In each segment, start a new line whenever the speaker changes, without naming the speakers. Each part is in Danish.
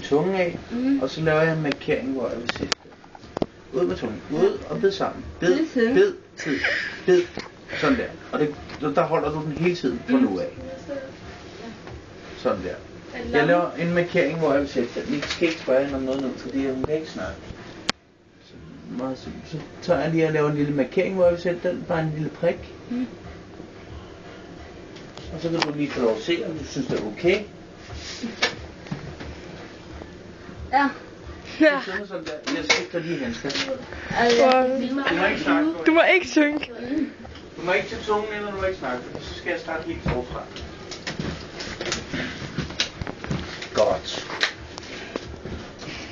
tungen af, og så laver jeg en markering, hvor jeg vil sætte den. Ud med tungen, ud og bid sammen. Bid. Sådan der. Og der holder du den hele tiden fra nu af. Sådan der. Jeg laver en markering, hvor jeg vil sætte den. I skal ikke spørge hende om noget nu, fordi hun kan ikke snakke. Så tager jeg lige og laver en lille markering, hvor jeg vil sætte den. Bare en lille prik. Og så kan du lige få lov at se, om du synes, det er okay.
Ja.
Sådan der. Jeg skifter lige handsker.
Du må ikke synke.
Du må ikke tage tungen ind, og du må ikke snakke, for så skal jeg starte helt forfra. Godt.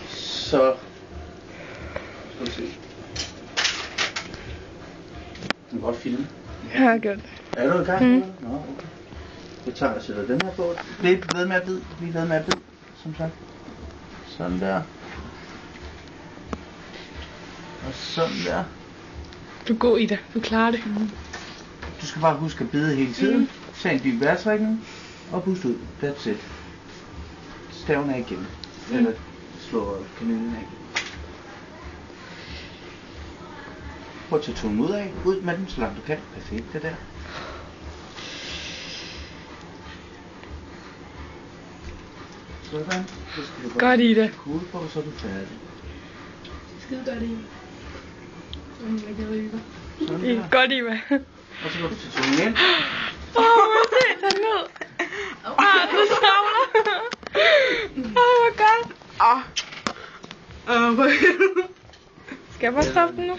Så skal vi se. Du kan godt filme.
Ja, godt.
Er du i gang? Nå, okay. Jeg tager og sætter den her på. Bliv ved med at bide. Som sagt. Sådan der. Og sådan der.
Du er god, Ida. Du klarer det.
Du skal bare huske at bide hele tiden. Tag en dyb vejrtrækning. Og pust ud. That's it. Staven af igen. Eller slå kaninen af. Prøv at tage tungen ud af. Ud med den, så langt du kan. Perfekt, det der. Sådan. Så skal du
Godt, Ida.
kugle på, og så er du færdig.
Skide godt, Ida. Jeg kan ryge.
Sådan der.
Godt, Ida.
Og så går du til tungen ind.
Må se, tag den ud. Du savler. Hvor godt. Skal jeg bare stoppe den nu?